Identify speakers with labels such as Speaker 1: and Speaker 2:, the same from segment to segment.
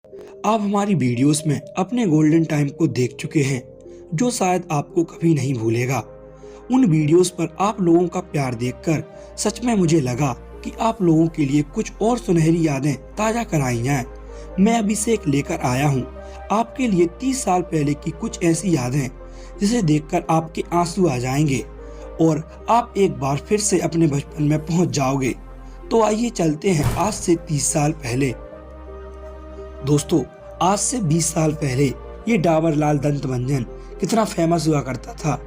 Speaker 1: आप हमारी वीडियोस में अपने गोल्डन टाइम को देख चुके हैं, जो शायद आपको कभी नहीं भूलेगा। उन वीडियोस पर आप लोगों का प्यार देखकर सच में मुझे लगा कि आप लोगों के लिए कुछ और सुनहरी यादें ताजा कराई जाएं। मैं अभी से एक लेकर आया हूं आपके लिए 30 साल पहले की कुछ ऐसी यादें जिसे देखकर आपके आंसू आ जाएंगे और आप एक बार फिर से अपने बचपन में पहुंच जाओगे। तो आइए चलते हैं आज से 30 साल पहले। दोस्तों, आज से 20 साल पहले ये डाबर लाल दंत मंजन कितना फेमस हुआ करता था।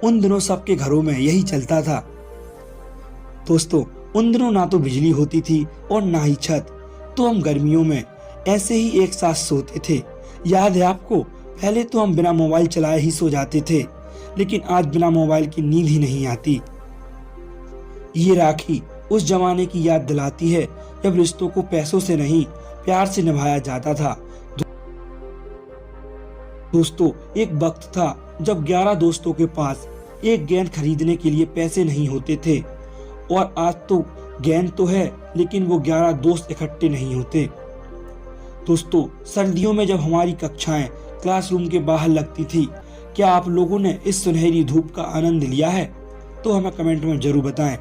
Speaker 1: उन दिनों सबके घरों में यही चलता था। दोस्तों, उन दिनों ना तो बिजली होती थी और ना ही छत, तो हम गर्मियों में ऐसे ही एक साथ सोते थे। याद है आपको? पहले तो हम बिना मोबाइल चलाए ही सो जाते थे, लेकिन आज बिना मोबाइल की नींद ही नहीं आती। ये राखी उस जमाने की याद दिलाती है जब रिश्तों को पैसों से नहीं, प्यार से निभाया जाता था। दोस्तों, एक वक्त था जब 11 दोस्तों के पास एक गेंद खरीदने के लिए पैसे नहीं होते थे, और आज तो गेंद तो है लेकिन वो 11 दोस्त इकट्ठे नहीं होते। दोस्तों, सर्दियों में जब हमारी कक्षाएं क्लासरूम के बाहर लगती थी, क्या आप लोगों ने इस सुनहरी धूप का आनंद लिया है? तो हमें कमेंट में जरूर बताएं।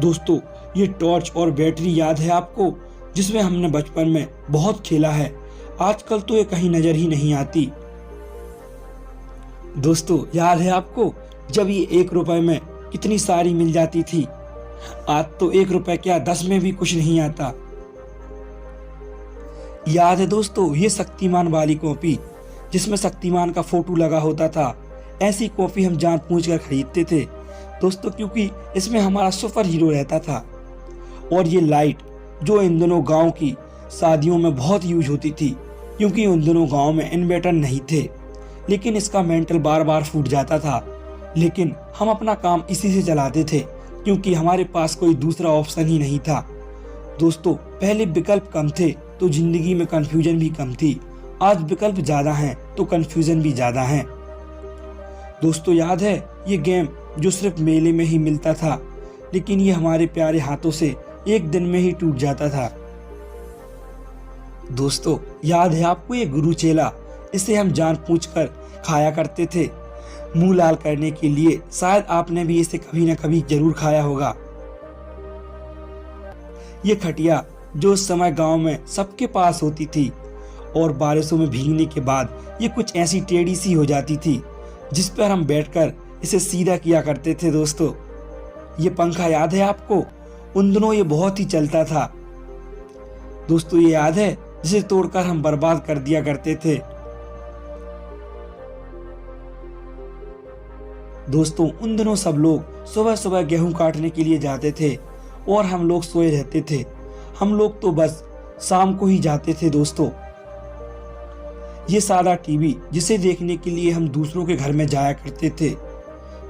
Speaker 1: दोस्तों, ये टॉर्च और बैटरी याद है आपको, जिसमें हमने बचपन में बहुत खेला है। आजकल तो ये कहीं नजर ही नहीं आती। दोस्तों, याद है आपको जब ये 1 रुपए में कितनी सारी मिल जाती थी? आज तो 1 रुपए क्या 10 में भी कुछ नहीं आता। याद है दोस्तों ये शक्तिमान वाली कॉपी, जिसमें शक्तिमान का फोटो लगा होता था? ऐसी कॉपी हम जान बूझ कर खरीदते थे दोस्तों, क्योंकि इसमें हमारा सुपर हीरो रहता था। और ये लाइट जो इन दिनों गांव की शादियों में बहुत यूज होती थी, क्योंकि उन दिनों गांव में इन्वर्टर नहीं थे, लेकिन इसका मेंटल बार बार फूट जाता था। लेकिन हम अपना काम इसी से चलाते थे, क्योंकि हमारे पास कोई दूसरा ऑप्शन ही नहीं था। दोस्तों, पहले विकल्प कम थे तो जिंदगी में कंफ्यूजन भी कम थी। आज विकल्प ज्यादा हैं तो कंफ्यूजन भी ज्यादा है। दोस्तों, याद है ये गेम जो सिर्फ मेले में ही मिलता था, लेकिन ये हमारे प्यारे हाथों से एक दिन में ही टूट जाता था। दोस्तों, याद है आपको ये गुरु चेला? इसे हम जानबूझकर खाया करते थे मुंह लाल करने के लिए। शायद आपने भी इसे कभी न कभी जरूर खाया होगा। ये खटिया जो उस समय गांव में सबके पास होती थी, और बारिशों में भीगने के बाद ये कुछ ऐसी टेढ़ी सी हो जाती थी, जिस पर हम बैठकर इसे सीधा किया करते थे। दोस्तों, ये पंखा याद है आपको? उन दिनों ये बहुत ही चलता था। दोस्तों, ये याद है जिसे तोड़कर हम बर्बाद कर दिया करते थे। दोस्तों, उन दिनों सब लोग सुबह सुबह गेहूं काटने के लिए जाते थे और हम लोग सोए रहते थे। हम लोग तो बस शाम को ही जाते थे। दोस्तों, ये सादा टीवी जिसे देखने के लिए हम दूसरों के घर में जाया करते थे,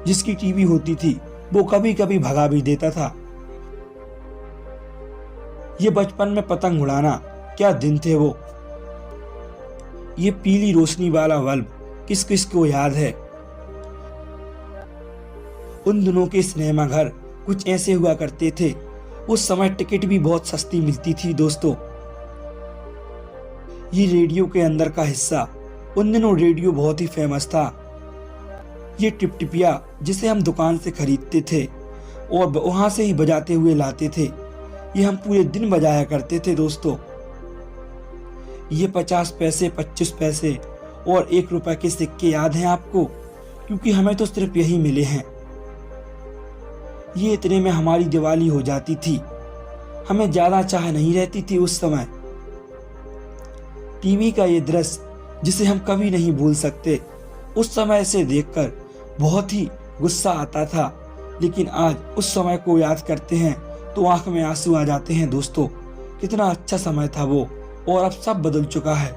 Speaker 1: जिसकी टीवी होती थी वो कभी कभी भगा भी देता था। ये बचपन में पतंग उड़ाना, क्या दिन थे वो। ये पीली रोशनी वाला बल्ब किस किस को याद है? उन दिनों के सिनेमा घर कुछ ऐसे हुआ करते थे। उस समय टिकट भी बहुत सस्ती मिलती थी। दोस्तों, ये रेडियो के अंदर का हिस्सा, उन दिनों रेडियो बहुत ही फेमस था। ये टिपटिपिया जिसे हम दुकान से खरीदते थे और वहां से ही बजाते हुए लाते थे, ये हम पूरे दिन बजाया करते थे। दोस्तों, ये 50 पैसे, 25 पैसे और 1 रुपए के सिक्के याद हैं आपको? क्योंकि हमें तो सिर्फ यही मिले हैं। ये इतने में हमारी दिवाली हो जाती थी। हमें ज्यादा चाह नहीं रहती थी उस समय। टीवी का ये दृश्य जिसे हम कभी नहीं भूल सकते। उस समय इसे देखकर बहुत ही गुस्सा आता था, लेकिन आज उस समय को याद करते हैं तो आंख में आंसू आ जाते हैं। दोस्तों, कितना अच्छा समय था वो, और अब सब बदल चुका है।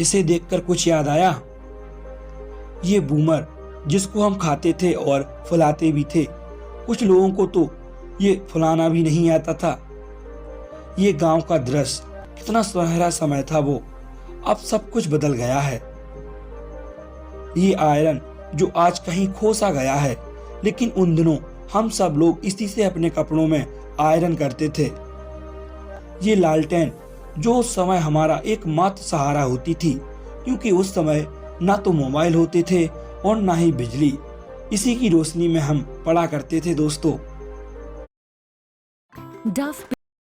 Speaker 1: इसे देखकर कुछ याद आया? ये बूमर जिसको हम खाते थे और फुलाते भी थे। कुछ लोगों को तो ये फुलाना भी नहीं आता था। ये गांव का दृश्य, कितना सुनहरा समय था वो। अब सब कुछ बदल गया है। ये आयरन जो आज कहीं खो सा गया है, लेकिन उन दिनों हम सब लोग इसी से अपने कपड़ों में आयरन करते थे। ये लालटेन जो उस समय हमारा एकमात्र सहारा होती थी, क्योंकि उस समय ना तो मोबाइल होते थे और ना ही बिजली। इसी की रोशनी में हम पढ़ा करते थे दोस्तों।
Speaker 2: डव